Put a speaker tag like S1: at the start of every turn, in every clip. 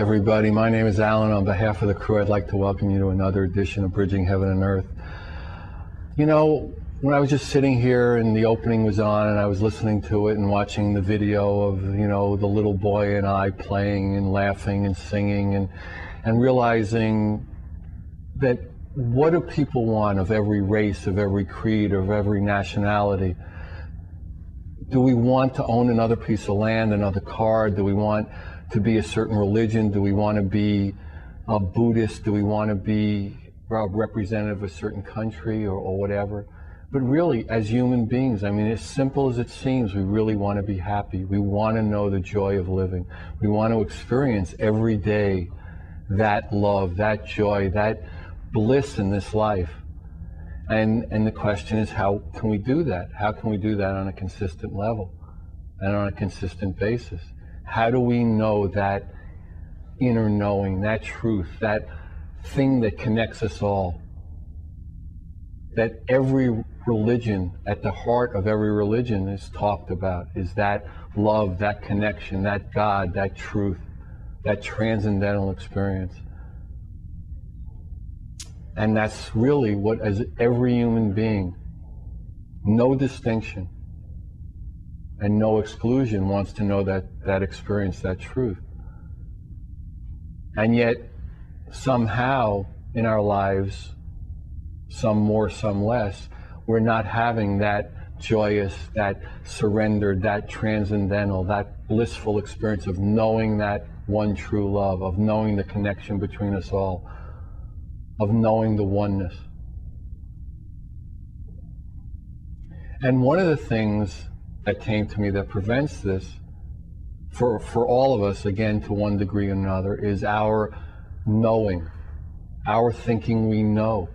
S1: everybody. My name is Alan. On behalf of the crew, I'd like to welcome you to another edition of Bridging Heaven and Earth. You know, when I was just sitting here and the opening was on and I was listening to it and watching the video of, you know, the little boy and I playing and laughing and singing and realizing that what do people want of every race, of every creed, of every nationality? Do we want to own another piece of land, another car? Do we want to be a certain religion? Do we want to be a Buddhist? Do we want to be a representative of a certain country or whatever? But really, as human beings, I mean, as simple as it seems, we really want to be happy. We want to know the joy of living. We want to experience every day that love, that joy, that bliss in this life. And the question is, how can we do that? How can we do that on a consistent level and on a consistent basis? How do we know that inner knowing, that truth, that thing that connects us all? That every religion, at the heart of every religion is talked about, is that love, that connection, that God, that truth, that transcendental experience. And that's really what, as every human being, no distinction and no exclusion, wants to know that experience, that truth. And yet, somehow in our lives, some more, some less, we're not having that joyous, that surrendered, that transcendental, that blissful experience of knowing that one true love, of knowing the connection between us all, of knowing the oneness. And one of the things that came to me that prevents this for all of us, again, to one degree or another, is our knowing, our thinking we know.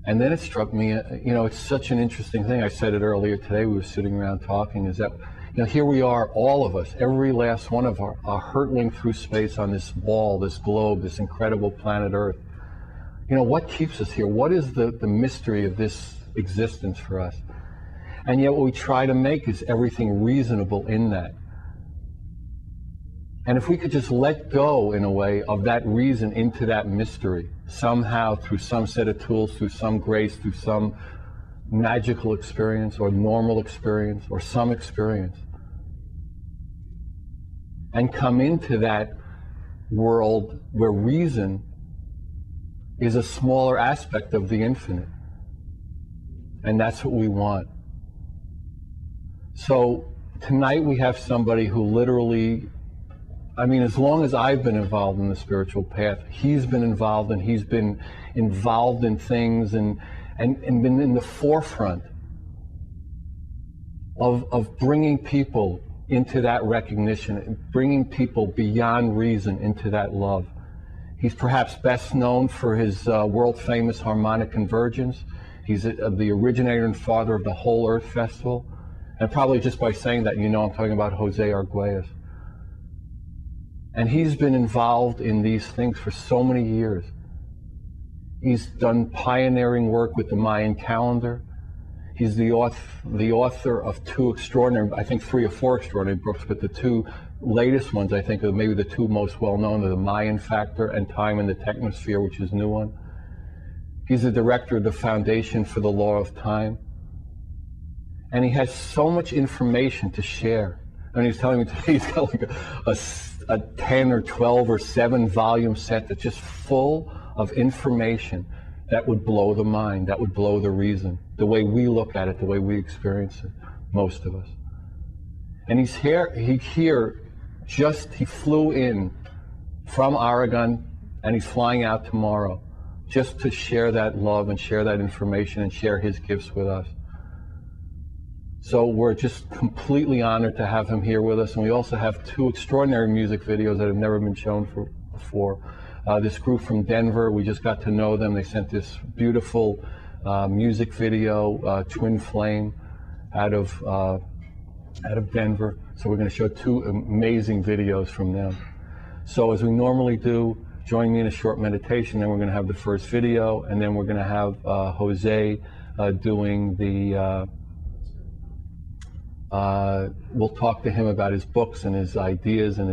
S1: And then it struck me, you know, it's such an interesting thing. I said it earlier today, we were sitting around talking, is that, you know, here we are, all of us, every last one of us, are hurtling through space on this ball, this globe, this incredible planet Earth. You know, what keeps us here? What is the mystery of this existence for us? And yet what we try to make is everything reasonable in that. And if we could just let go, in a way, of that reason into that mystery, somehow through some set of tools, through some grace, through some magical experience or normal experience or some experience, and come into that world where reason is a smaller aspect of the infinite. And that's what we want. So tonight we have somebody who literally, I mean, as long as I've been involved in the spiritual path, he's been involved, and he's been involved in things and been in the forefront of bringing people into that recognition, bringing people beyond reason into that love. He's perhaps best known for his world-famous Harmonic Convergence. He's the originator and father of the Whole Earth Festival. And probably just by saying that, you know I'm talking about José Arguelles. And he's been involved in these things for so many years. He's done pioneering work with the Mayan Calendar. He's the author of two extraordinary, I think 3 or 4 extraordinary books, but the 2 latest ones, I think, are maybe the 2 most well-known, are the Mayan Factor and Time in the Technosphere, which is a new one. He's the director of the Foundation for the Law of Time. And he has so much information to share. And he's telling me today he's got like a 10 or 12 or 7 volume set that's just full of information that would blow the mind, that would blow the reason, the way we look at it, the way we experience it, most of us. And he flew in from Oregon, and he's flying out tomorrow just to share that love and share that information and share his gifts with us. So we're just completely honored to have him here with us. And we also have 2 extraordinary music videos that have never been shown before. This group from Denver, we just got to know them. They sent this beautiful music video, Twinflame, out of Denver. So we're going to show 2 amazing videos from them. So as we normally do, join me in a short meditation, then we're going to have the first video, and then we're going to have José doing the we'll talk to him about his books and his ideas and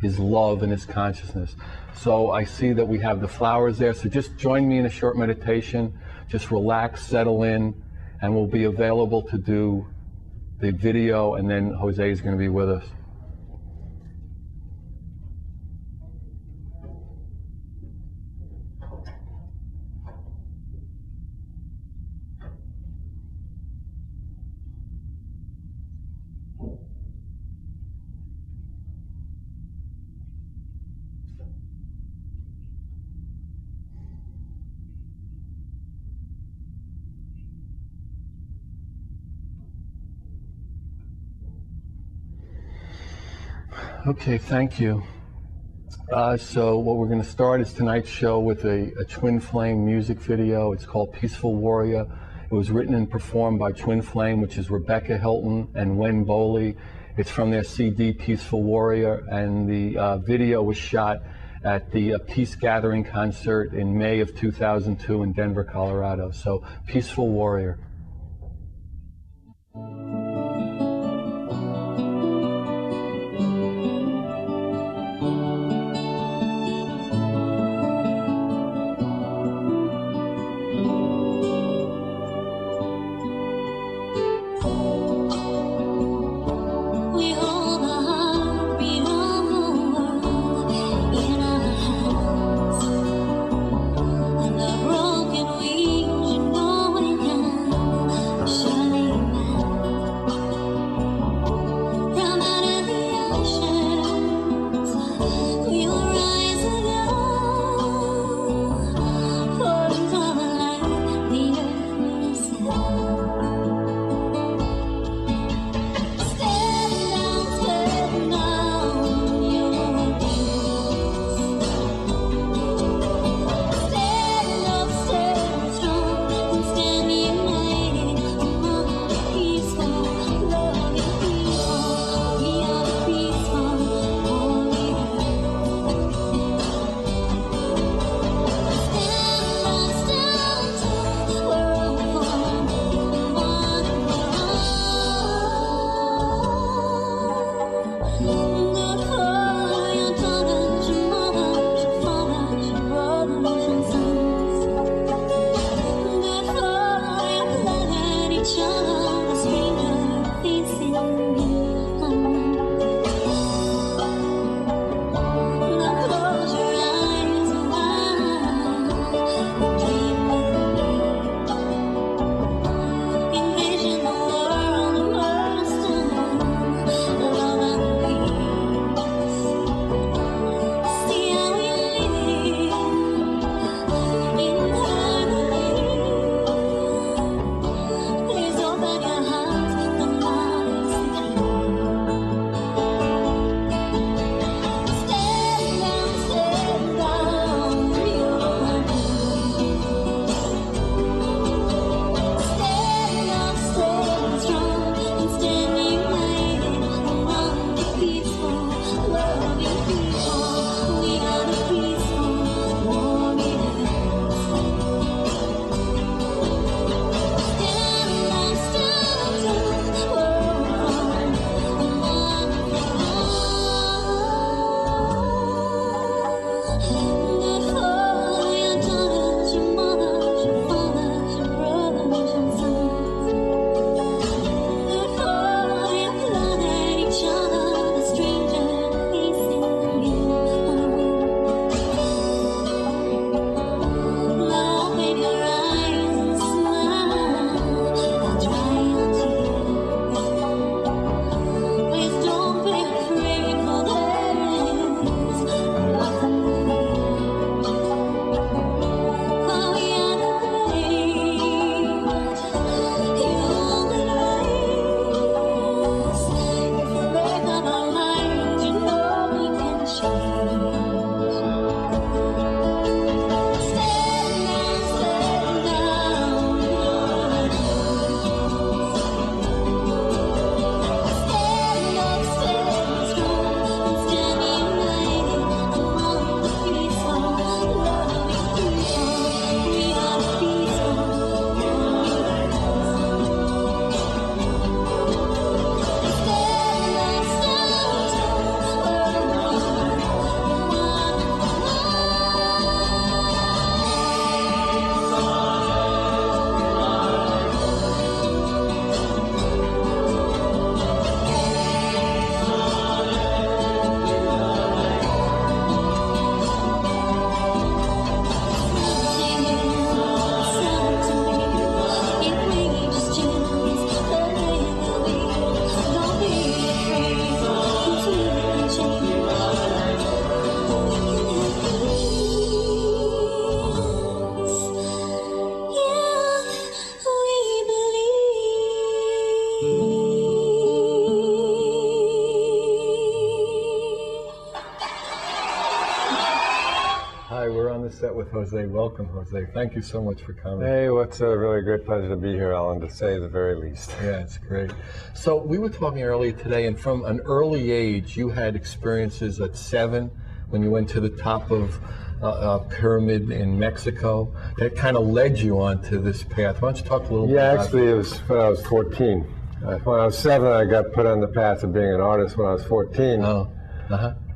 S1: his love and his consciousness. So I see that we have the flowers there. So just join me in a short meditation. Just relax, settle in, and we'll be available to do the video, and then Jose is going to be with us. Okay, thank you. So what we're going to start is tonight's show with a Twinflame music video. It's called Peaceful Warrior. It was written and performed by Twinflame, which is Rebecca Hilton and Wen Boley. It's from their CD, Peaceful Warrior, and the video was shot at the Peace Gathering concert in May of 2002 in Denver, Colorado. So, Peaceful Warrior.
S2: Broken wings, you know we can.
S1: with José. Welcome, José. Thank you so much for coming.
S2: Hey, it's a really great pleasure to be here, Alan, to say the very least.
S1: Yeah, it's great. So we were talking earlier today, and from an early age, you had experiences at 7 when you went to the top of a pyramid in Mexico that kind of led you onto this path. Why don't you talk a little bit about it?
S2: Actually, it was when I was 14. When I was 7, I got put on the path of being an artist. When I was 14,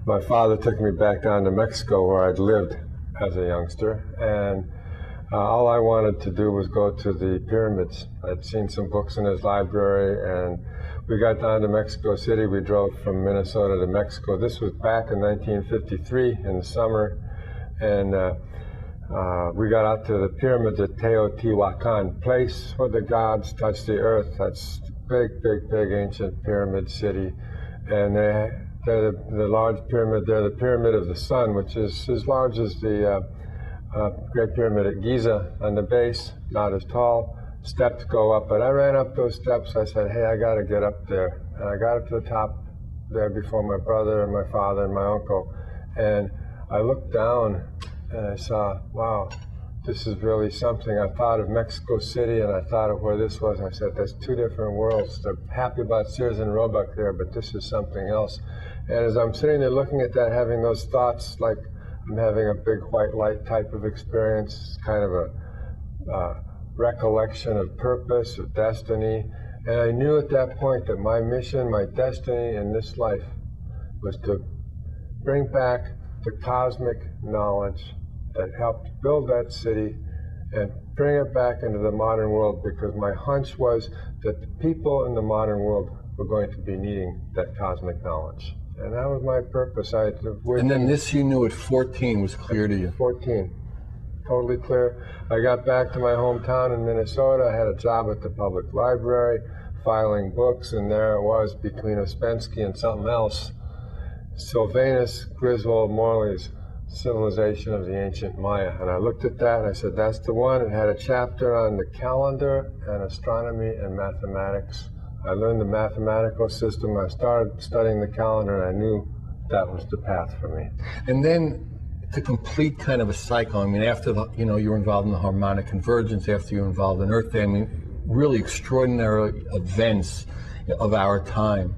S2: my father took me back down to Mexico where I'd lived as a youngster, and all I wanted to do was go to the pyramids. I'd seen some books in his library, and we got down to Mexico City. We drove from Minnesota to Mexico. This was back in 1953 in the summer, and we got out to the pyramids at Teotihuacan, place where the gods touch the earth. That's big, big, big ancient pyramid city, and they're the large pyramid. They're the Pyramid of the Sun, which is as large as the Great Pyramid at Giza on the base, not as tall. Steps go up, but I ran up those steps. I said, hey, I got to get up there. And I got up to the top there before my brother and my father and my uncle. And I looked down and I saw, wow, this is really something. I thought of Mexico City and I thought of where this was. I said, that's two different worlds. They're happy about Sears and Roebuck there, but this is something else. And as I'm sitting there looking at that, having those thoughts, like I'm having a big white light type of experience, kind of a recollection of purpose, of destiny. And I knew at that point that my mission, my destiny in this life was to bring back the cosmic knowledge that helped build that city and bring it back into the modern world, because my hunch was that the people in the modern world were going to be needing that cosmic knowledge. And that was my purpose.
S1: And then this you knew at 14 was clear to you? 14.
S2: Totally clear. I got back to my hometown in Minnesota. I had a job at the public library, filing books, and there it was between Ouspensky and something else. Sylvanus Griswold Morley's Civilization of the Ancient Maya. And I looked at that and I said, that's the one. It had a chapter on the calendar and astronomy and mathematics. I learned the mathematical system. I started studying the calendar, and I knew that was the path for me.
S1: And then to complete kind of a cycle, I mean, after you were involved in the Harmonic Convergence, after you were involved in Earth Day, I mean, really extraordinary events of our time.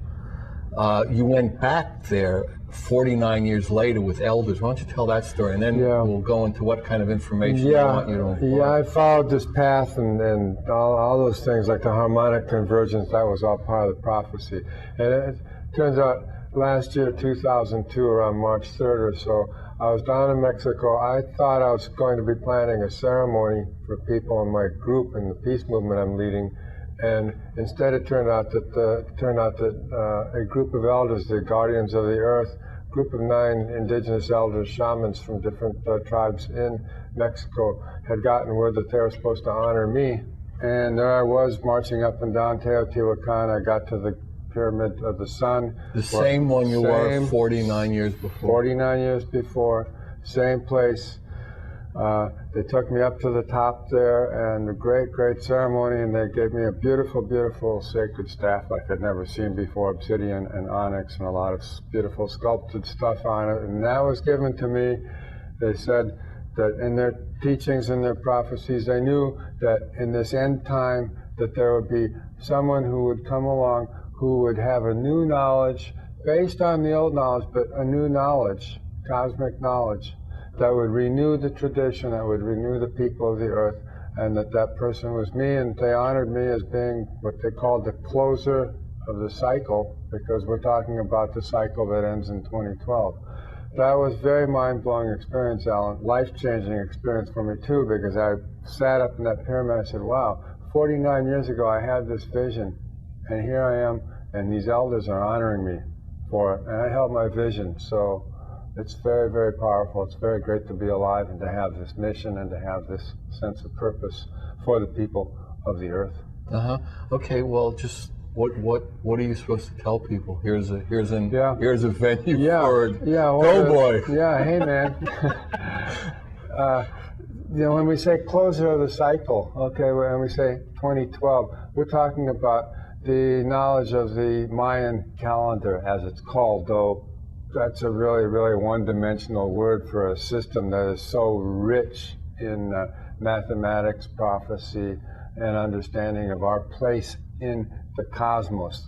S1: You went back there 49 years later with elders. Why don't you tell that story, and then we'll go into what kind of information you want you to impart.
S2: Yeah, I followed this path and all those things, like the Harmonic Convergence, that was all part of the prophecy. And it turns out last year, 2002, around March 3rd or so, I was down in Mexico. I thought I was going to be planning a ceremony for people in my group in the peace movement I'm leading. And instead it turned out that a group of elders, the guardians of the earth, group of 9 indigenous elders, shamans from different tribes in Mexico, had gotten word that they were supposed to honor me. And there I was marching up and down Teotihuacan. I got to the Pyramid of the Sun.
S1: The same one you were 49 years before.
S2: 49 years before, same place. They took me up to the top there, and a great, great ceremony, and they gave me a beautiful, beautiful sacred staff like I'd never seen before, obsidian and onyx and a lot of beautiful sculpted stuff on it. And that was given to me. They said that in their teachings and their prophecies, they knew that in this end time that there would be someone who would come along who would have a new knowledge based on the old knowledge, but a new knowledge, cosmic knowledge, that would renew the tradition, that would renew the people of the earth, and that person was me. And they honored me as being what they called the closer of the cycle, because we're talking about the cycle that ends in 2012. That was a very mind-blowing experience, Alan, life-changing experience for me too, because I sat up in that pyramid and I said, wow, 49 years ago I had this vision, and here I am, and these elders are honoring me for it, and I held my vision. So it's very, very powerful. It's very great to be alive and to have this mission and to have this sense of purpose for the people of the earth.
S1: Okay, well, just what are you supposed to tell people? Here's a venue for it. Go boy.
S2: Yeah, hey man. When we say closer of the cycle, okay, when we say 2012, we're talking about the knowledge of the Mayan calendar, as it's called, though that's a really, really one-dimensional word for a system that is so rich in mathematics, prophecy, and understanding of our place in the cosmos.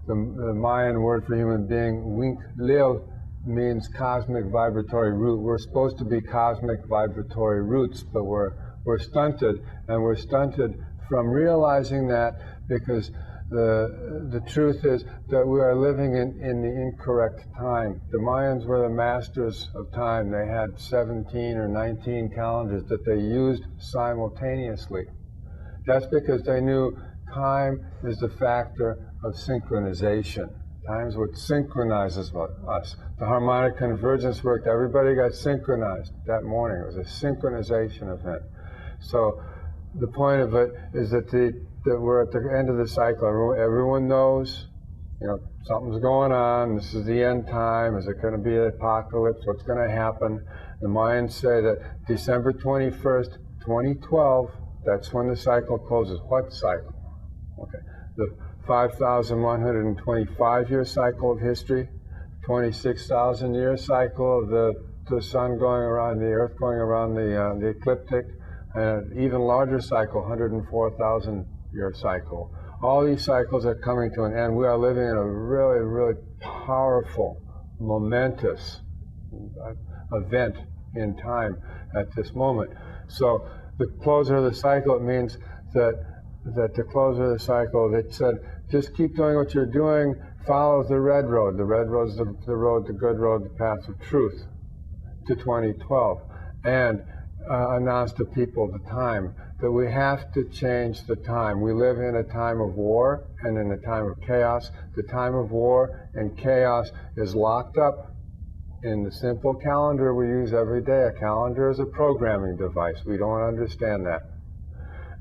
S2: The Mayan word for human being, Winklil, means cosmic vibratory root. We're supposed to be cosmic vibratory roots, but we're stunted, and we're stunted from realizing that because the truth is that we are living in the incorrect time. The Mayans were the masters of time. They had 17 or 19 calendars that they used simultaneously. That's because they knew time is the factor of synchronization. Time is what synchronizes us. The harmonic convergence worked. Everybody got synchronized that morning. It was a synchronization event. So the point of it is that we're at the end of the cycle. Everyone knows, something's going on. This is the end time. Is it going to be an apocalypse? What's going to happen? The Mayans say that December 21st, 2012, that's when the cycle closes. What cycle? Okay. The 5,125-year cycle of history, 26,000-year cycle of the sun going around, the earth going around the ecliptic, and an even larger cycle, 104,000-year cycle. All these cycles are coming to an end. We are living in a really, really powerful, momentous event in time at this moment. So the closure of the cycle, it means that the closure of the cycle, that said, just keep doing what you're doing, follow the red road. The red road is the road, the good road, the path of truth to 2012. And announce to people the time, that we have to change the time. We live in a time of war and in a time of chaos. The time of war and chaos is locked up in the simple calendar we use every day. A calendar is a programming device. We don't understand that.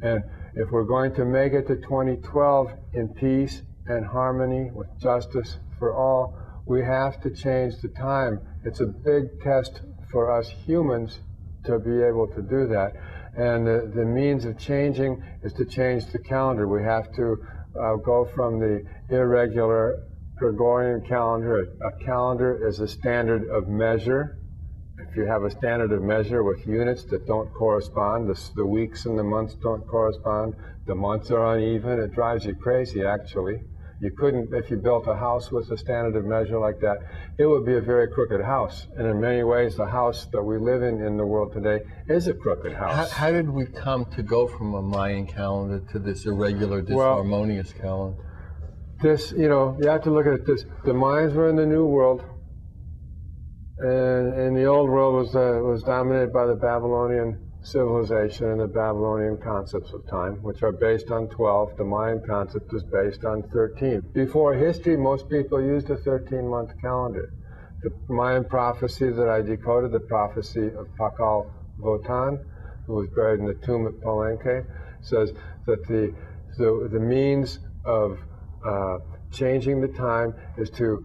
S2: And if we're going to make it to 2012 in peace and harmony with justice for all, we have to change the time. It's a big test for us humans to be able to do that. And the means of changing is to change the calendar. We have to go from the irregular Gregorian calendar. A calendar is a standard of measure. If you have a standard of measure with units that don't correspond, the weeks and the months don't correspond, the months are uneven, it drives you crazy, actually. You couldn't, if you built a house with a standard of measure like that, it would be a very crooked house. And in many ways, the house that we live in the world today is a crooked house.
S1: How did we come to go from a Mayan calendar to this irregular, disharmonious calendar?
S2: This, you have to look at it this. The Mayans were in the New World, and the Old World was dominated by the Babylonian civilization and the Babylonian concepts of time, which are based on 12. The Mayan concept is based on 13. Before history, most people used a 13-month calendar. The Mayan prophecy that I decoded, the prophecy of Valum Votan, who was buried in the tomb at Palenque, says that the means of changing the time is to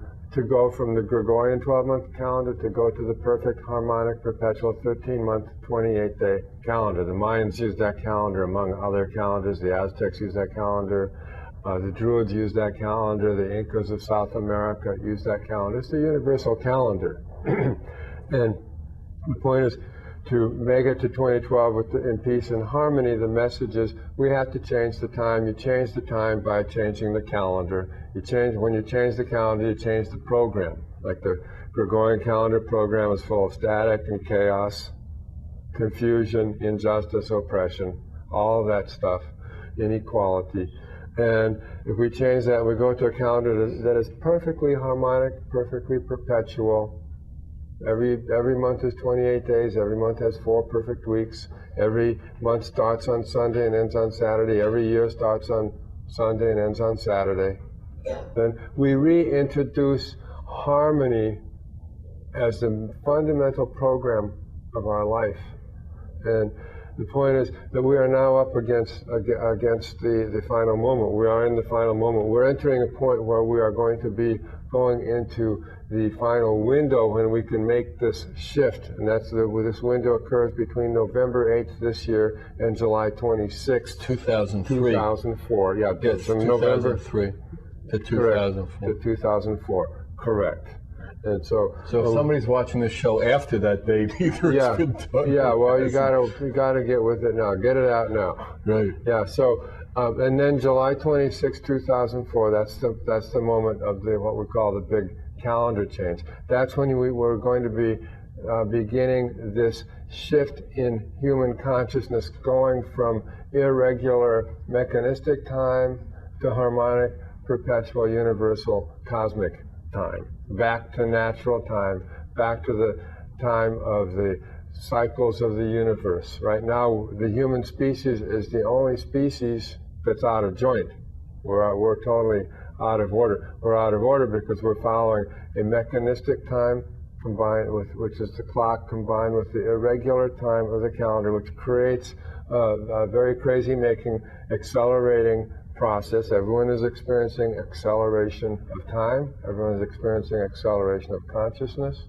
S2: go from the Gregorian 12-month calendar to go to the perfect harmonic perpetual 13-month 28-day calendar. The Mayans used that calendar among other calendars. The Aztecs used that calendar. The Druids used that calendar. The Incas of South America used that calendar. It's the universal calendar. And the point is to make it to 2012 in peace and harmony. The message is we have to change the time. You change the time by changing the calendar. When you change the calendar, you change the program. Like the Gregorian calendar program is full of static and chaos, confusion, injustice, oppression, all of that stuff, inequality. And if we change that, we go to a calendar that is perfectly harmonic, perfectly perpetual. Every month is 28 days. Every month has 4 perfect weeks. Every month starts on Sunday and ends on Saturday. Every year starts on Sunday and ends on Saturday. Then we reintroduce harmony as the fundamental program of our life. And the point is that we are now up against the final moment. We are in the final moment. We're entering a point where we are going to be going into the final window when we can make this shift. And that's this window occurs between November 8th this year and July 26th,
S1: 2003.
S2: 2004. Yeah,
S1: yes,
S2: from
S1: 2003 to 2004.
S2: To 2004, correct. And so
S1: if somebody's watching this show after that date, either it's been done.
S2: Yeah, well, you gotta get with it now. Get it out now.
S1: Right.
S2: Yeah. So, and then July 26, 2004. That's the moment of what we call the big calendar change. That's when we were going to be beginning this shift in human consciousness, going from irregular mechanistic time to harmonic, perpetual, universal, cosmic time, back to natural time, back to the time of the cycles of the universe. Right now, the human species is the only species that's out of joint. We're totally out of order. We're out of order because we're following a mechanistic time combined with, which is the clock, combined with the irregular time of the calendar, which creates a very crazy-making, accelerating process. Everyone is experiencing acceleration of time. Everyone is experiencing acceleration of consciousness.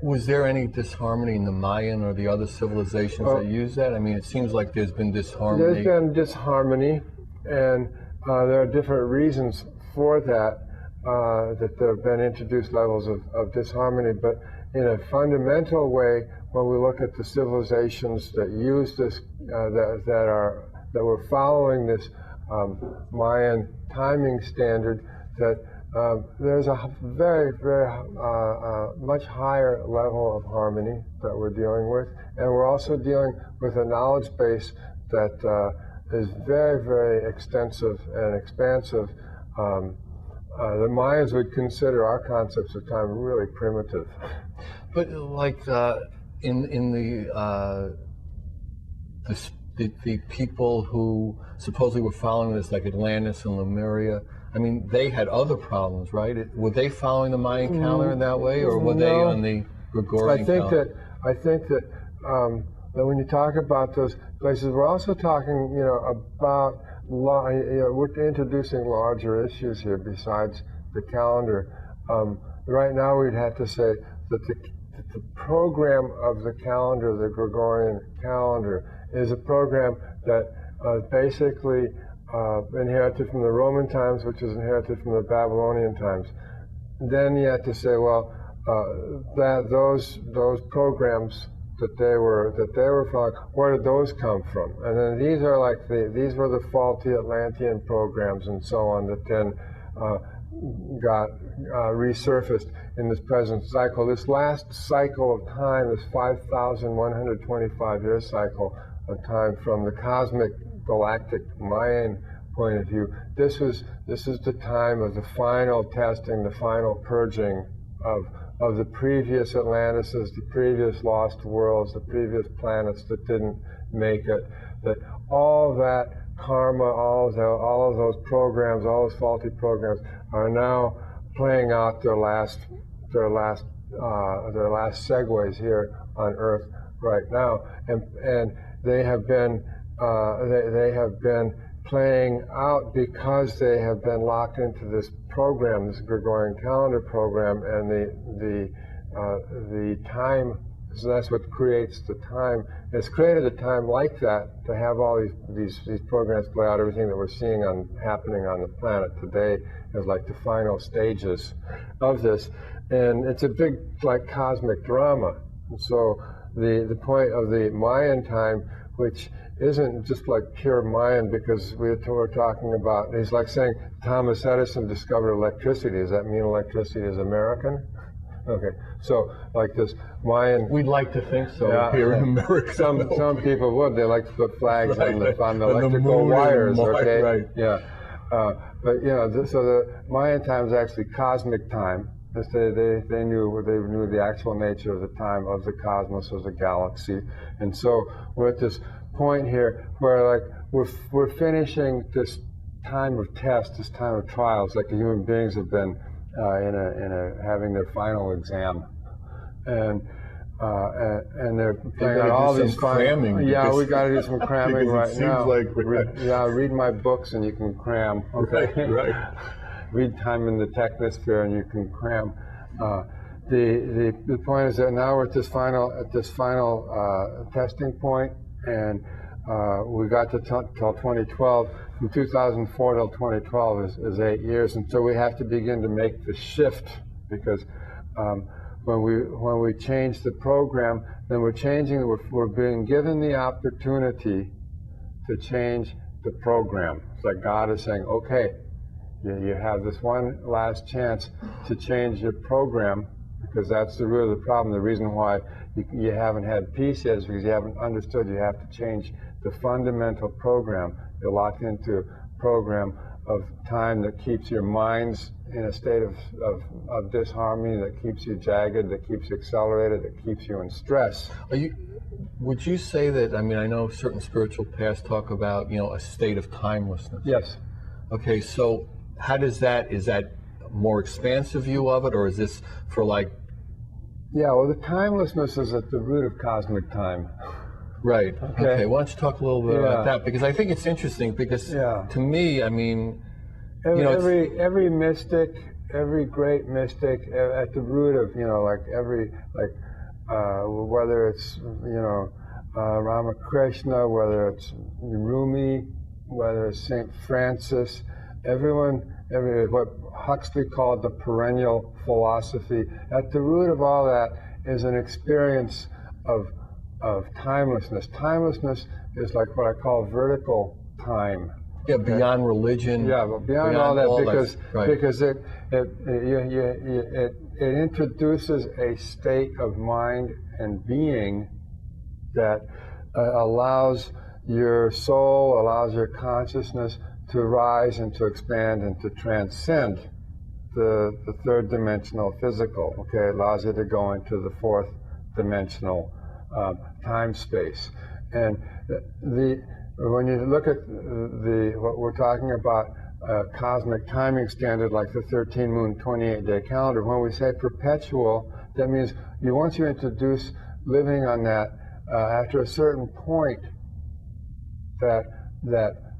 S1: Was there any disharmony in the Mayan or the other civilizations that use that? I mean, it seems like there's been disharmony.
S2: There's been disharmony, and there are different reasons for that, that there have been introduced levels of disharmony, but in a fundamental way, when we look at the civilizations that use this, that were following this Mayan timing standard, that there's a very, very much higher level of harmony that we're dealing with, and we're also dealing with a knowledge base that is very, very extensive and expansive. The Mayans would consider our concepts of time really primitive.
S1: But like in the people who supposedly were following this, like Atlantis and Lemuria, I mean, they had other problems, right? Were they following the Mayan calendar in that way, or were they on the Gregorian calendar?
S2: I think that when you talk about those places, we're also talking, about we're introducing larger issues here besides the calendar. Right now, we'd have to say that the program of the calendar, the Gregorian calendar, is a program that basically inherited from the Roman times, which is inherited from the Babylonian times. Then you have to say, well, that those programs that they were following, where did those come from? And then these are like these were the faulty Atlantean programs and so on that then got resurfaced in this present cycle. This last cycle of time, this 5,125-year cycle of time from the cosmic galactic Mayan point of view, this is the time of the final testing, the final purging of the previous Atlantises, the previous lost worlds, the previous planets that didn't make it. That all that karma, all of those programs, all those faulty programs, are now playing out their last segues here on Earth right now, and they have been playing out because they have been locked into this program, this Gregorian calendar program, and the time. So that's what creates the time. It's created a time like that to have all these programs play out. Everything that we're seeing happening on the planet today is like the final stages of this, and it's a big like cosmic drama. And so the point of the Mayan time, which isn't just like pure Mayan, because we're talking about, it's like saying Thomas Edison discovered electricity. Does that mean electricity is American? Okay, so like this Mayan.
S1: We'd like to think so here in America.
S2: Some people would. They like to put flags on the electrical wires. Okay,
S1: right.
S2: Yeah, but so the Mayan time is actually cosmic time. They knew the actual nature of the time of the cosmos, of the galaxy, and so we're at this point here where like we're finishing this time of test, this time of trials, like the human beings have been having their final exam, and they're playing out all these
S1: cramming.
S2: Yeah, we got to do some cramming right now.
S1: Like
S2: read my books and you can cram. Okay,
S1: right.
S2: Read time in the Technosphere and you can cram. The point is that now we're at this final testing point, and we got to till 2012. From 2004 till 2012 is 8 years, and so we have to begin to make the shift, because When we change the program, then we're being given the opportunity to change the program. It's like God is saying, okay, you have this one last chance to change your program, because that's the root of the problem. The reason why you haven't had peace yet is because you haven't understood you have to change the fundamental program. You're locked into a program of time that keeps your minds in a state of disharmony, that keeps you jagged, that keeps you accelerated, that keeps you in stress.
S1: Would you say that, I mean, I know certain spiritual paths talk about, a state of timelessness.
S2: Yes.
S1: Okay, so how does that, is that a more expansive view of it, or is this for like...
S2: Yeah, well, the timelessness is at the root of cosmic time.
S1: Right. Okay. Why don't you talk a little bit about that? Because I think it's interesting. Because to me, I mean,
S2: every mystic, every great mystic, at the root of whether it's Ramakrishna, whether it's Rumi, whether it's Saint Francis, what Huxley called the perennial philosophy. At the root of all that is an experience of timelessness. Timelessness is like what I call vertical time.
S1: Yeah, beyond religion.
S2: Yeah, but beyond all that, because it introduces a state of mind and being that allows your soul, allows your consciousness to rise and to expand and to transcend the third dimensional physical. Okay, it allows you to go into the fourth dimensional time space. And when you look at what we're talking about, cosmic timing standard like the 13 moon 28-day calendar, when we say perpetual, that means once you introduce living on that, after a certain point, that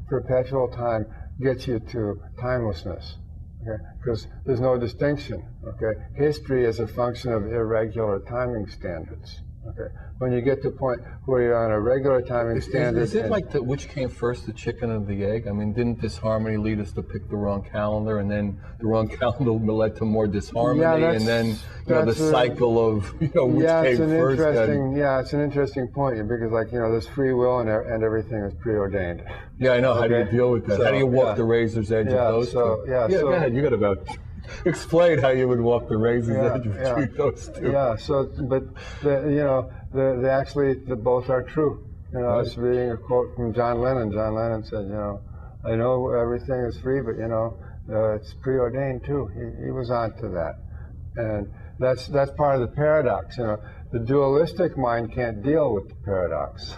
S2: perpetual time gets you to timelessness. Okay, because there's no distinction. Okay, history is a function of irregular timing standards. Okay, when you get to the point where you're on a regular timing standard.
S1: Is it like which came first, the chicken or the egg? I mean, didn't disharmony lead us to pick the wrong calendar, and then the wrong calendar led to more disharmony, and then the cycle of which came first?
S2: It's an interesting point, because there's free will and everything is preordained.
S1: Yeah, I know. Okay? How do you deal with that? So, how do you walk the razor's edge of those two? Go ahead. You got about. Explain how you would walk the razor's edge between those two.
S2: Yeah. So, but actually, both are true. I was reading a quote from John Lennon. John Lennon said, I know everything is free, but it's preordained too. He was onto that, and that's part of the paradox. The dualistic mind can't deal with the paradox.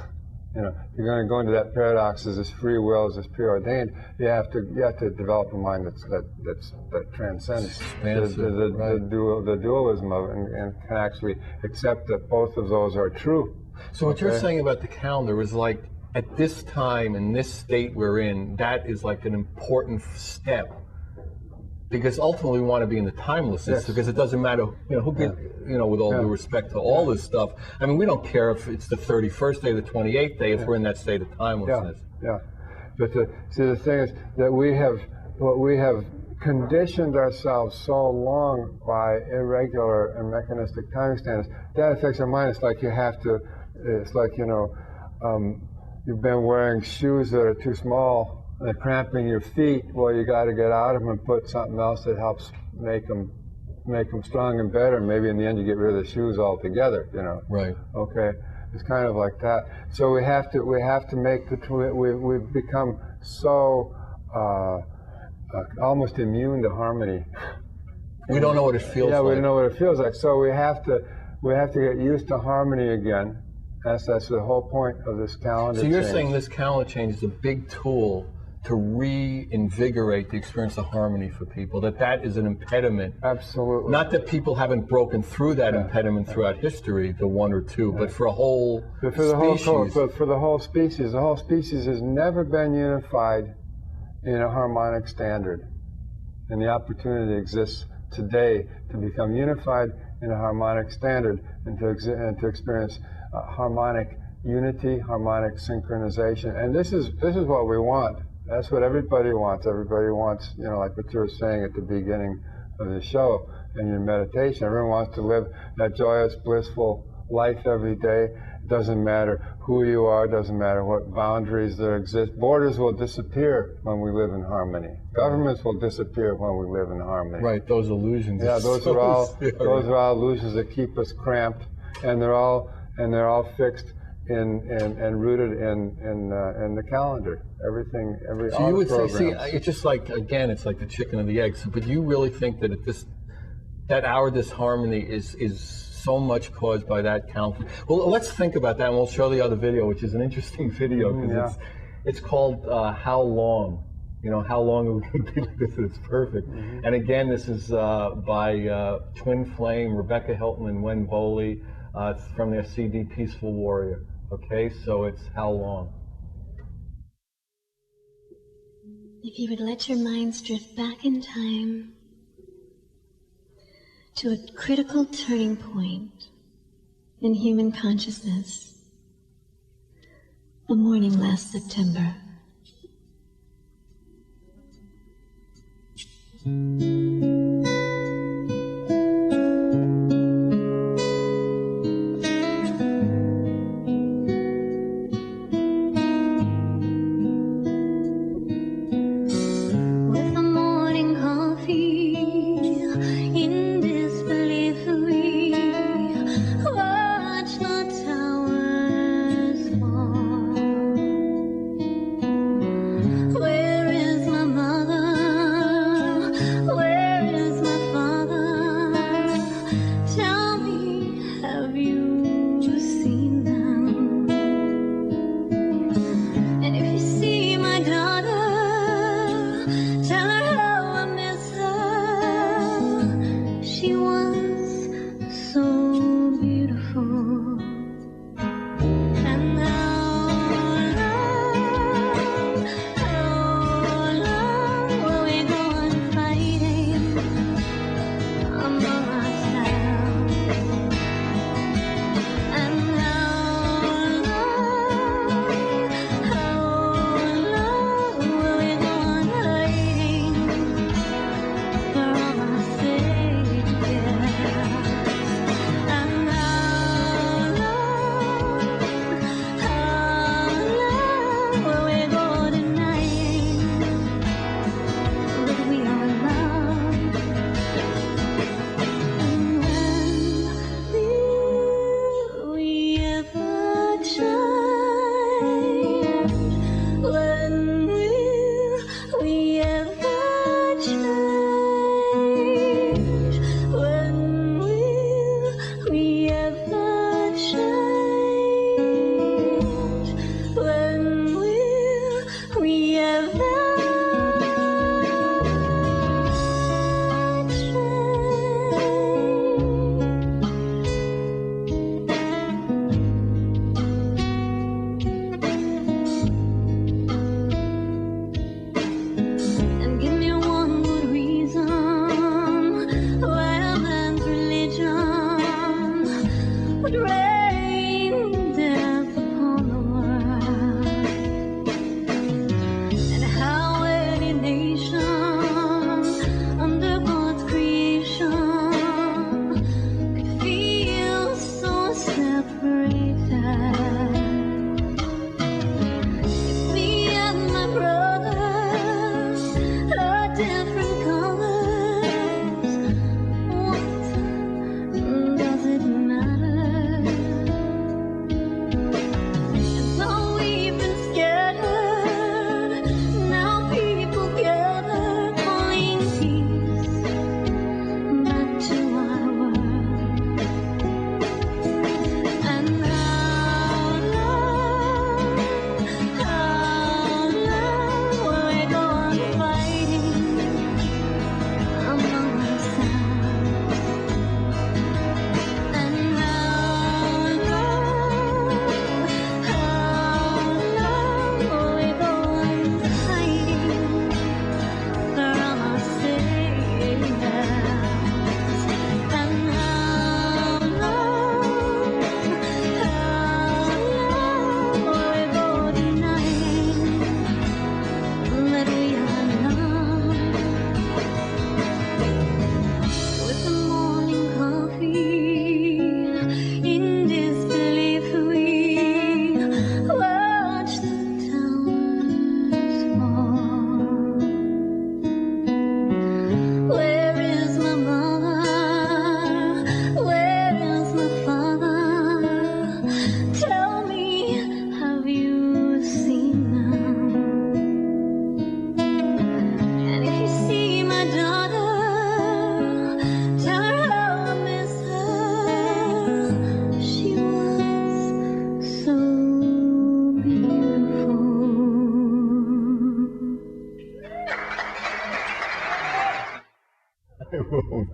S2: You're going to go into that paradox, is this free will, is this preordained? You have to develop a mind that transcends the dualism of it, and can actually accept that both of those are true.
S1: So what you're saying about the calendar is like, at this time, in this state we're in, that is like an important step. Because ultimately we want to be in the timelessness, because it doesn't matter, with all due respect to all this stuff. I mean, we don't care if it's the 31st day, the 28th day, if we're in that state of timelessness.
S2: But the thing is that we have conditioned ourselves so long by irregular and mechanistic timing standards. That affects our mind. It's like you've been wearing shoes that are too small. They're cramping your feet. Well, you got to get out of them and put something else that helps make them strong and better. And maybe in the end you get rid of the shoes altogether.
S1: Right.
S2: Okay. It's kind of like that. So we have to make we've become so almost immune to harmony.
S1: We don't know what it feels like.
S2: Yeah, we don't know what it feels like. So we have to get used to harmony again. That's the whole point of this calendar.
S1: So you're saying this calendar change is a big tool to reinvigorate the experience of harmony for people, that is an impediment.
S2: Absolutely.
S1: Not that people haven't broken through that impediment throughout history, the one or two, but for a whole species.
S2: For the whole species. The whole species has never been unified in a harmonic standard. And the opportunity exists today to become unified in a harmonic standard and to experience harmonic unity, harmonic synchronization. And this is what we want. That's what everybody wants. Everybody wants, like what you were saying at the beginning of the show. in your meditation. Everyone wants to live that joyous, blissful life every day. It doesn't matter who you are, doesn't matter what boundaries there exist. Borders will disappear when we live in harmony. Governments will disappear when we live in harmony.
S1: Right, those illusions.
S2: Yeah, those are all illusions that keep us cramped, and they're all fixed and rooted in the calendar. Everything,
S1: So you would say, see, it's just like, again, it's like the chicken and the egg. So, but you really think that that our disharmony is so much caused by that conflict? Well, let's think about that, and we'll show the other video, which is an interesting video, because it's called How Long? You know, how long are we going to be like this? It's perfect. And again, this is by Twinflame, Rebecca Hilton, and Wen Boley. It's from their CD Peaceful Warrior. Okay, so it's How Long?
S3: If you would let your minds drift back in time to a critical turning point in human consciousness, a morning last September.
S4: Where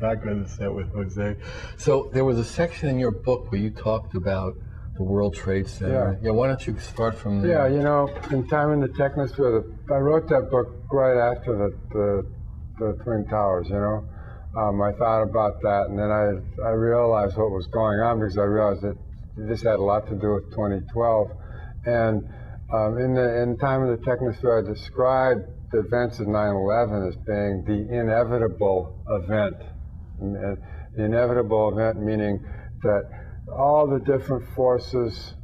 S1: Back on the set with Jose. So there was a section in your book where you talked about the World Trade Center. Yeah, why don't you start from there?
S2: Yeah, you know, in Time in the Technosphere, I wrote that book right after the Twin Towers, you know. I thought about that, and then I realized what was going on, because I realized that this had a lot to do with 2012. And in Time in the Technosphere, I described the events of 9/11 as being the inevitable event. And the inevitable event meaning that all the different forces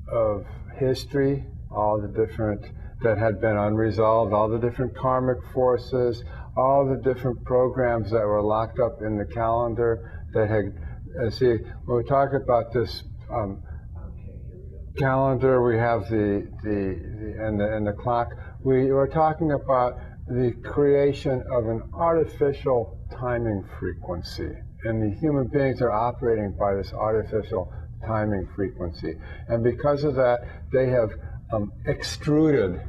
S2: of history, all the different that had been unresolved, all the different karmic forces, all the different programs that were locked up in the calendar that had, see, when we talk about this calendar, we have the clock. We were talking about the creation of an artificial timing frequency, and the human beings are operating by this artificial timing frequency. And because of that, they have extruded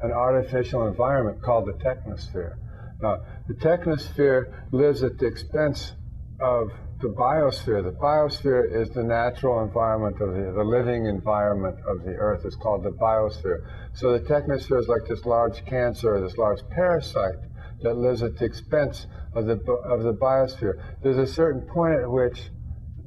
S2: an artificial environment called the Technosphere. Now, the Technosphere lives at the expense of the biosphere. The biosphere is the natural environment of the living environment of the Earth. It's called the biosphere. So the Technosphere is like this large cancer, this large parasite that lives at the expense of the biosphere. There's a certain point at which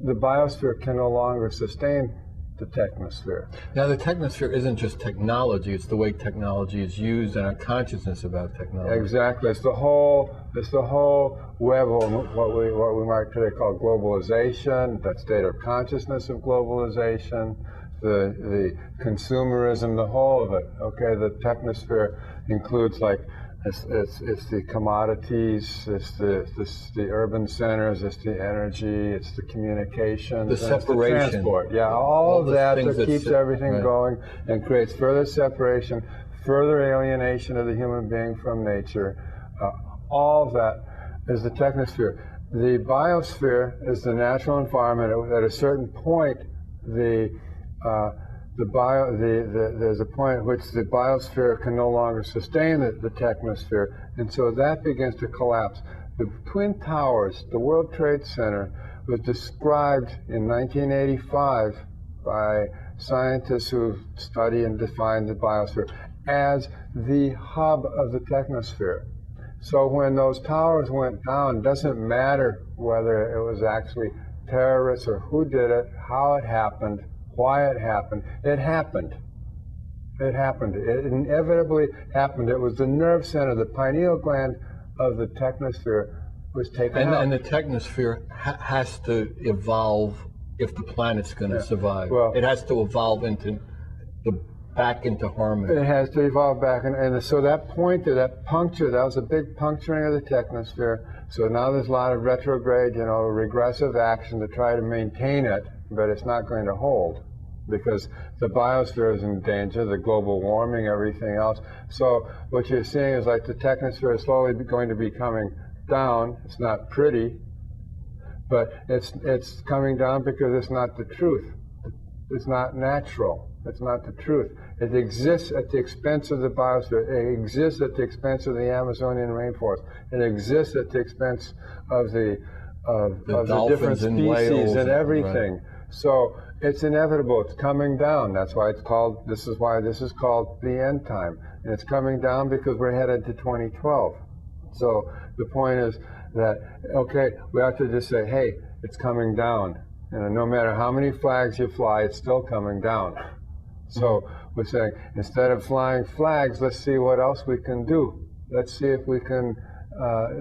S2: the biosphere can no longer sustain the Technosphere.
S1: Now, the Technosphere isn't just technology, it's the way technology is used and our consciousness about technology.
S2: Exactly. It's the whole web of what we might today call globalization, that state of consciousness of globalization, the consumerism, the whole of it. Okay, the Technosphere includes, like, it's the commodities, it's the urban centers, it's the energy, it's the communications,
S1: the separation,
S2: the transport. Yeah, all of that keeps everything going and creates further separation, further alienation of the human being from nature. All of that is the Technosphere. The biosphere is the natural environment. At a certain point, there's a point at which the biosphere can no longer sustain the Technosphere, and so that begins to collapse. The Twin Towers, the World Trade Center, was described in 1985 by scientists who study and define the biosphere as the hub of the Technosphere. So when those towers went down, it doesn't matter whether it was actually terrorists or who did it, how it happened, why it happened. It happened. It happened. It inevitably happened. It was the nerve center, the pineal gland of the Technosphere was taken out.
S1: And the Technosphere has to evolve if the planet's going to survive.
S2: Well,
S1: it has to evolve back into harmony.
S2: It has to evolve back, and so that pointer, that puncture, that was a big puncturing of the Technosphere. So now there's a lot of retrograde, regressive action to try to maintain it, but it's not going to hold because the biosphere is in danger, the global warming, everything else. So what you're seeing is like the Technosphere is slowly going to be coming down. It's not pretty, but it's coming down because it's not the truth. It's not natural. It's not the truth. It exists at the expense of the biosphere. It exists at the expense of the Amazonian rainforest. It exists at the expense of the different species and everything.
S1: Right.
S2: So it's inevitable. It's coming down. That's why it's called. This is why this is called the end time. And it's coming down because we're headed to 2012. So the point is that we have to just say, hey, it's coming down. No matter how many flags you fly, it's still coming down. So we're saying, instead of flying flags, let's see what else we can do. Let's see if we can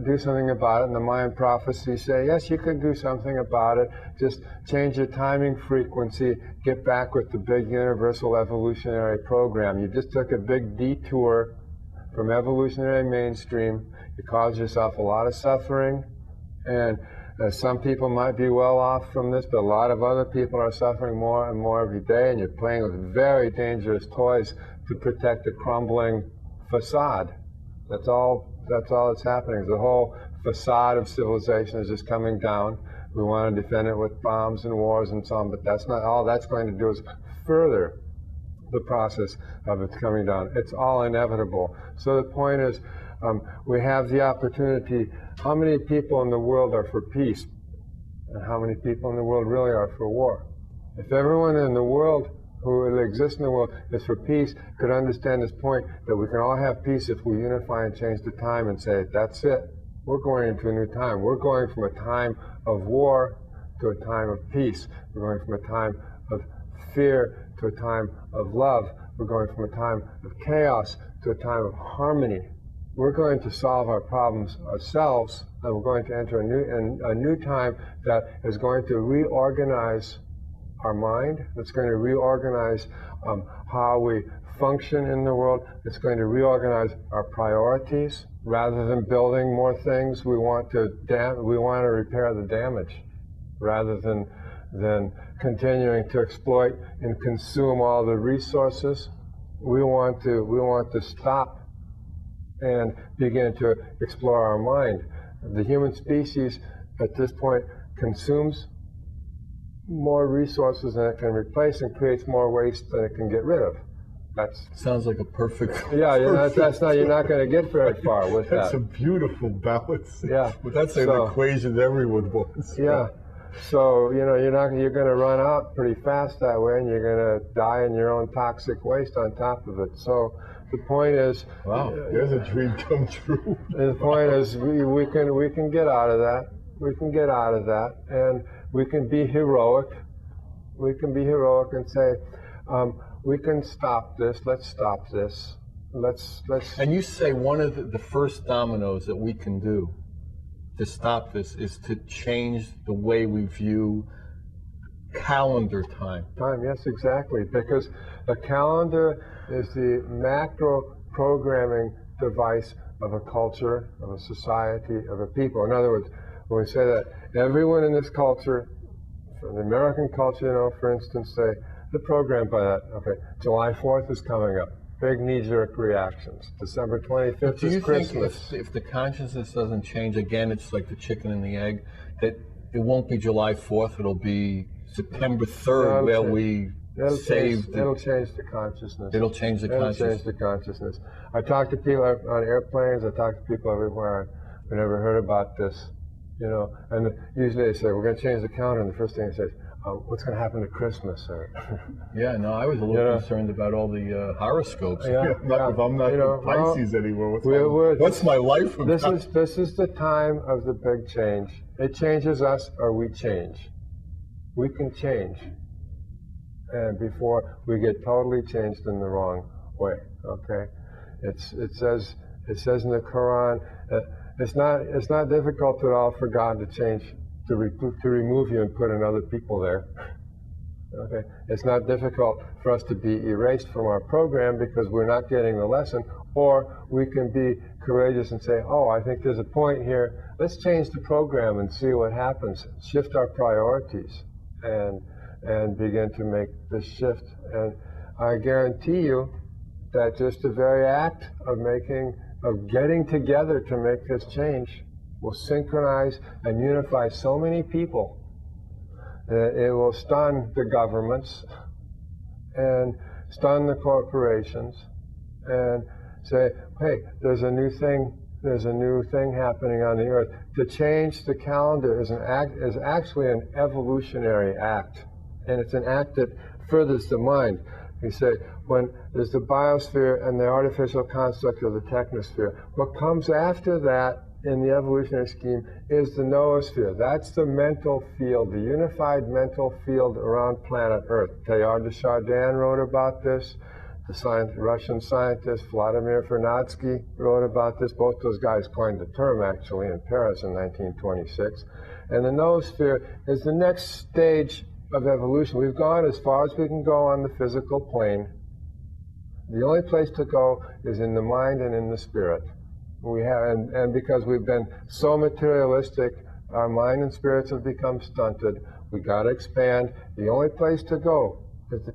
S2: do something about it. And the Mayan prophecies say, yes, you can do something about it. Just change your timing frequency, get back with the big universal evolutionary program. You just took a big detour from evolutionary mainstream. You caused yourself a lot of suffering, and some people might be well off from this, but a lot of other people are suffering more and more every day, and you're playing with very dangerous toys to protect a crumbling facade. That's all that's happening. The whole facade of civilization is just coming down. We want to defend it with bombs and wars and so on, but that's not all that's going to do is further the process of it coming down. It's all inevitable. So the point is, We have the opportunity. How many people in the world are for peace? And how many people in the world really are for war? If everyone in the world who exists in the world is for peace could understand this point that we can all have peace if we unify and change the time and say, that's it. We're going into a new time. We're going from a time of war to a time of peace. We're going from a time of fear to a time of love. We're going from a time of chaos to a time of harmony. We're going to solve our problems ourselves, and we're going to enter a new time that is going to reorganize our mind. It's going to reorganize how we function in the world. It's going to reorganize our priorities. Rather than building more things, we want to repair the damage, rather than continuing to exploit and consume all the resources. We want to stop and begin to explore our mind. The human species at this point consumes more resources than it can replace and creates more waste than it can get rid of. That
S1: sounds like a perfect.
S2: Yeah, you're not going to get very far with that.
S4: That's a beautiful balance.
S2: Yeah,
S4: but that's an equation everyone wants.
S2: Yeah, so you're going to run out pretty fast that way, and you're going to die in your own toxic waste on top of it. So the point is,
S4: wow, there's a dream come true.
S2: The point is, we can get out of that. We can get out of that, and we can be heroic. We can be heroic and say, we can stop this. Let's stop this. Let's.
S1: And you say one of the first dominoes that we can do to stop this is to change the way we view calendar time.
S2: Yes, exactly. Because the calendar is the macro programming device of a culture, of a society, of a people. In other words, when we say that, everyone in this culture, from the American culture, for instance, say, they're programmed by that. Okay, July 4th is coming up. Big knee-jerk reactions. December 25th is Christmas.
S1: If the consciousness doesn't change, again, it's like the chicken and the egg, that it won't be July 4th, it'll be September 3rd where we saved it.
S2: It'll change the consciousness.
S1: It'll change the consciousness.
S2: It'll change the consciousness. I talk to people on airplanes, I talk to people everywhere who never heard about this, and usually they say, we're going to change the calendar, and the first thing they say is, what's going to happen to Christmas?
S1: Yeah, no, I was a little concerned about all the horoscopes.
S4: If I'm not in Pisces anymore, what's my life about?
S2: This is the time of the big change. It changes us, or we change. We can change, and before we get totally changed in the wrong way. Okay, it says in the Quran, it's not difficult at all for God to change. To remove you and put another people there. Okay, it's not difficult for us to be erased from our program because we're not getting the lesson, or we can be courageous and say, oh, I think there's a point here. Let's change the program and see what happens. Shift our priorities and begin to make this shift. And I guarantee you that just the very act of getting together to make this change will synchronize and unify so many people that it will stun the governments and stun the corporations and say, hey, there's a new thing happening on the earth. To change the calendar is actually an evolutionary act, and it's an act that furthers the mind. You say, when there's the biosphere and the artificial construct of the technosphere, what comes after that in the evolutionary scheme is the noosphere. That's the mental field, the unified mental field around planet Earth. Teilhard de Chardin wrote about this. The Russian scientist Vladimir Vernadsky wrote about this. Both those guys coined the term, actually, in Paris in 1926. And the noosphere is the next stage of evolution. We've gone as far as we can go on the physical plane. The only place to go is in the mind and in the spirit. And because we've been so materialistic, our mind and spirits have become stunted. We got to expand. The only place to go is to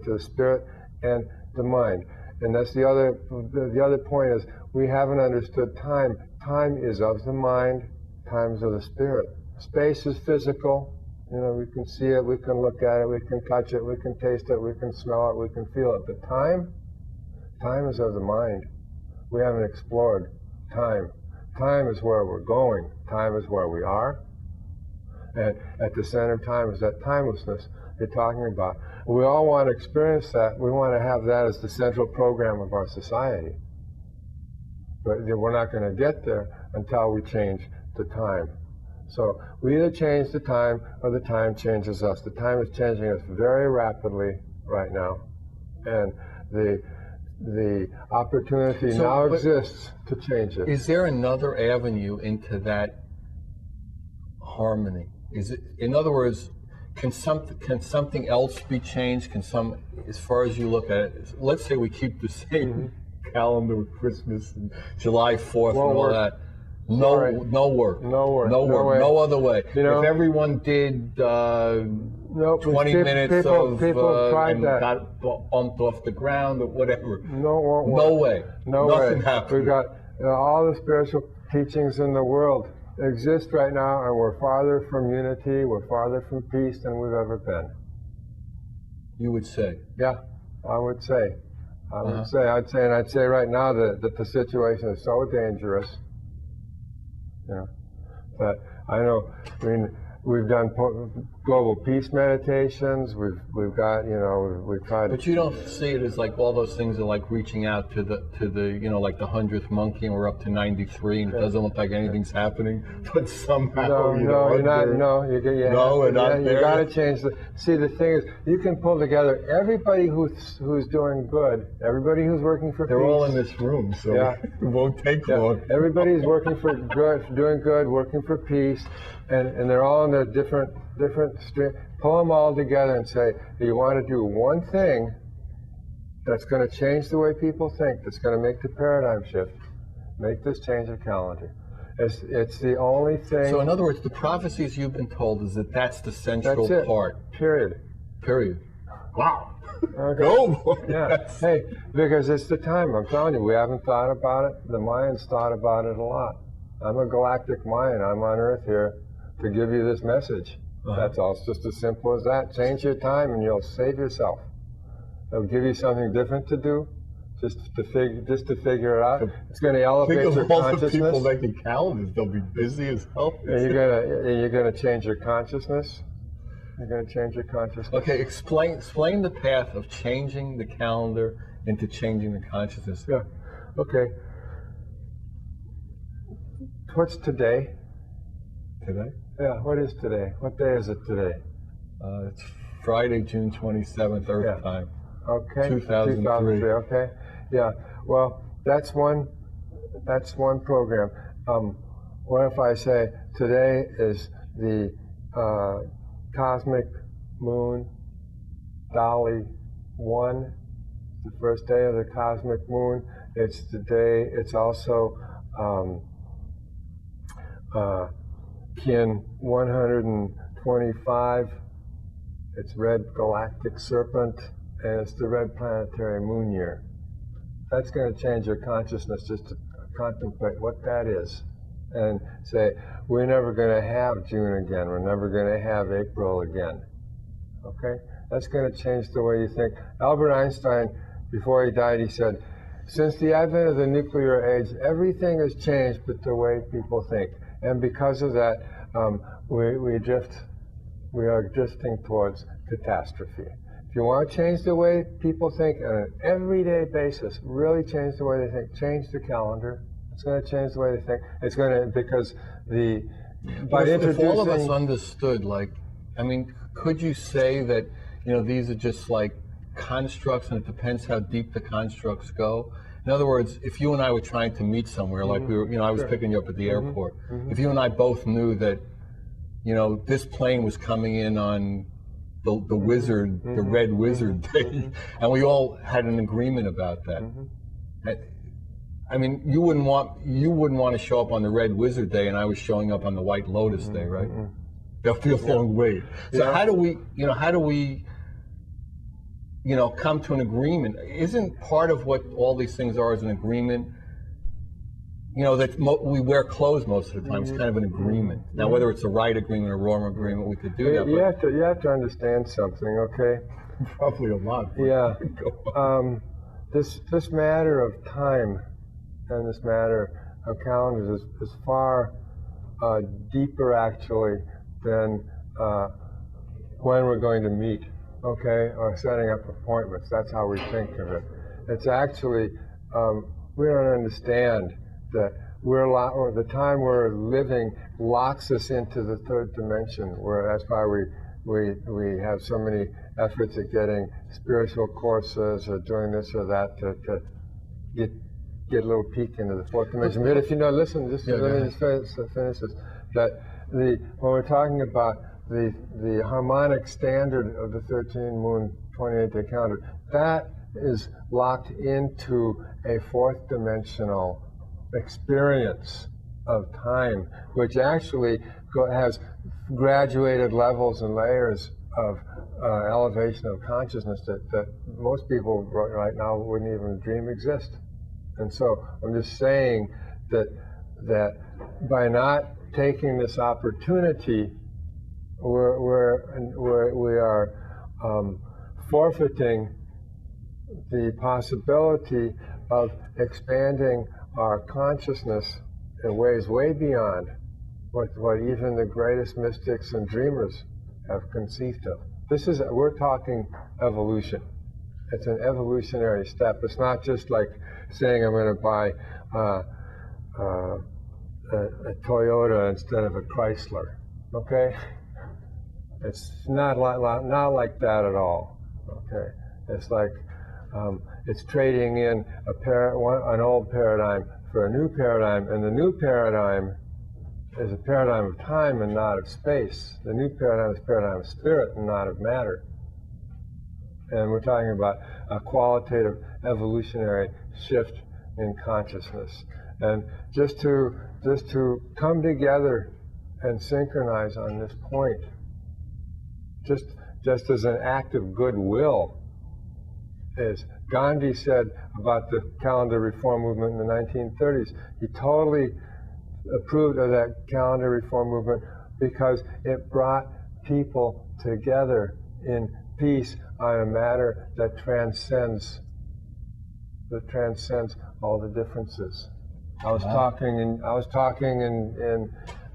S2: the spirit and the mind. And that's the other point is we haven't understood time. Time is of the mind. Time is of the spirit. Space is physical. We can see it. We can look at it. We can touch it. We can taste it. We can smell it. We can feel it. But time is of the mind. We haven't explored time. Time is where we're going. Time is where we are. And at the center of time is that timelessness you're talking about. We all want to experience that. We want to have that as the central program of our society. But we're not going to get there until we change the time. So we either change the time or the time changes us. The time is changing us very rapidly right now. And the opportunity now exists to change it.
S1: Is there another avenue into that harmony? Is it, in other words, can something else be changed? As far as you look at it, let's say we keep the same calendar with Christmas and July 4th and all that. No work. No other way. You know, if everyone did 20 minutes of and got bumped off the ground or whatever. No way. Nothing happens.
S2: We've got all the spiritual teachings in the world exist right now, and we're farther from unity, we're farther from peace than we've ever been.
S1: You would say?
S2: Yeah, I would say. I'd say right now that the situation is so dangerous. You know, but I know. I mean, we've done global peace meditations. We've got, you know, we've tried.
S1: But you don't see it as like all those things are like reaching out to the you know, like the 100th monkey, and we're up to 93, and it doesn't look like anything's happening. But somehow
S2: you got to change the. See, the thing is, you can pull together everybody who's doing good, everybody who's working for.
S4: They're
S2: peace.
S4: all in this room, so it won't take long.
S2: Everybody's working for good, doing good, working for peace. And they're all in their different stream. Pull them all together and say, do you want to do one thing that's going to change the way people think, that's going to make the paradigm shift, make this change of calendar. It's the only thing.
S1: So in other words, the prophecies you've been told is that's the central part.
S2: Period.
S1: Wow.
S2: Okay.
S1: Go.
S2: Yeah. Hey, because it's the time. I'm telling you, we haven't thought about it. The Mayans thought about it a lot. I'm a galactic Mayan. I'm on Earth here to give you this message. That's all. It's just as simple as that. Change your time and you'll save yourself. It'll give you something different to do, just to figure it out. It's going to elevate your consciousness.
S4: Think of all the people making calendars. They'll be busy as hell.
S2: You're gonna change your consciousness. You're going to change your consciousness.
S1: Okay, explain the path of changing the calendar into changing the consciousness.
S2: Yeah. Okay. What's today?
S1: Today?
S2: Yeah, what is today? What day is it today?
S1: It's Friday, June 27th, Earth time.
S2: Okay.
S1: 2003.
S2: Okay. Yeah. Well, that's one program. What if I say today is the cosmic moon, Dali 1, the first day of the cosmic moon. It's the day. It's also Kin 125, it's red galactic serpent, and it's the red planetary moon year. That's going to change your consciousness just to contemplate what that is and say, we're never going to have June again, we're never going to have April again. Okay? That's going to change the way you think. Albert Einstein, before he died, he said, since the advent of the nuclear age, everything has changed but the way people think. And because of that, we are drifting towards catastrophe. If you want to change the way people think on an everyday basis, really change the way they think, change the calendar. It's going to change the way they think. It's going to, because
S1: if all of us understood, like, I mean, could you say that, you know, these are just like constructs, and it depends how deep the constructs go? In other words, if you and I were trying to meet somewhere, like we were, you know, I was picking you up at the airport. If you and I both knew that, you know, this plane was coming in on the wizard, the red wizard day, and we all had an agreement about that. I mean, you wouldn't want to show up on the red wizard day, and I was showing up on the white lotus day, right? That'll be a long wait. So how do we, come to an agreement? Isn't part of what all these things are is an agreement? You know, that we wear clothes most of the time. It's kind of an agreement. Now, whether it's a right agreement or wrong agreement, we could do that.
S2: You have to understand something, okay?
S4: Probably a lot.
S2: Yeah. This matter of time and this matter of calendars is far deeper, actually, than when we're going to meet, okay, or setting up appointments. That's how we think of it. It's actually, we don't understand that or the time we're living locks us into the third dimension, where that's why we have so many efforts at getting spiritual courses or doing this or that to get a little peek into the fourth dimension. But if you know, listen, let me just finish this. That when we're talking about the harmonic standard of the 13 moon 28-day calendar, that is locked into a fourth dimensional experience of time, which actually has graduated levels and layers of elevation of consciousness that most people right now wouldn't even dream exist. And so I'm just saying that by not taking this opportunity, we are forfeiting the possibility of expanding our consciousness in ways way beyond what even the greatest mystics and dreamers have conceived of. We're talking evolution. It's an evolutionary step. It's not just like saying I'm going to buy a Toyota instead of a Chrysler, okay? It's not like that at all, okay? It's like it's trading in an old paradigm for a new paradigm, and the new paradigm is a paradigm of time and not of space. The new paradigm is a paradigm of spirit and not of matter. And we're talking about a qualitative evolutionary shift in consciousness. And just to come together and synchronize on this point, just as an act of goodwill, as Gandhi said about the calendar reform movement in the 1930s, he totally approved of that calendar reform movement because it brought people together in peace on a matter that transcends all the differences. I was talking in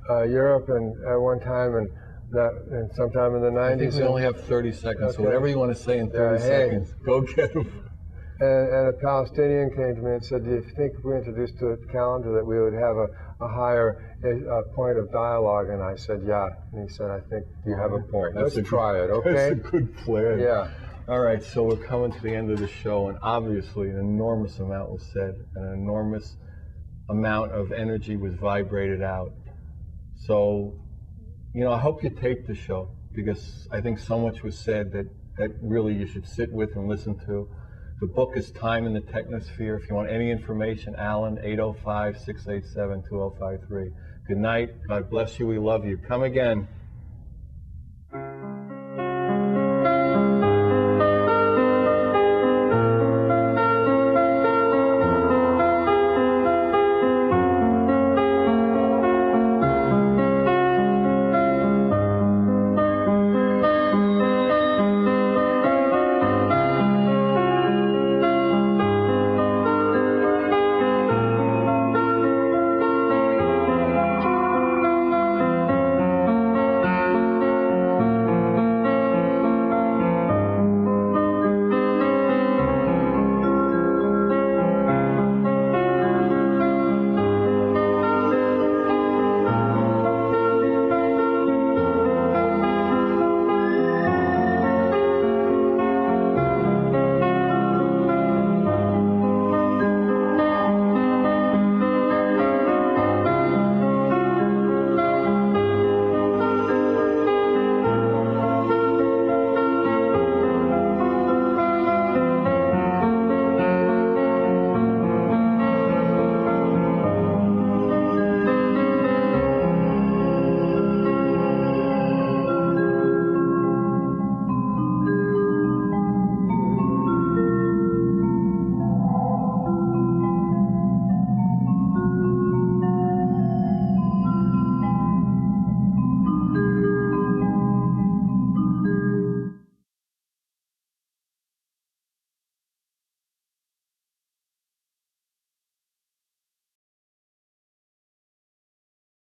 S2: Europe and at one time and sometime in the 90s.
S1: I think we only have 30 seconds, so whatever you want to say in 30 seconds, go get them.
S2: And a Palestinian came to me and said, do you think if we introduced a calendar that we would have a higher point of dialogue? And I said, yeah. And he said, I think you have a point. Let's try it, okay?
S4: That's a good plan.
S2: Yeah.
S1: All right, so we're coming to the end of the show, and obviously an enormous amount was said, an enormous amount of energy was vibrated out. So, I hope you take the show, because I think so much was said that really you should sit with and listen to. The book is Time in the Technosphere. If you want any information, Alan, 805-687-2053. Good night. God bless you. We love you. Come again.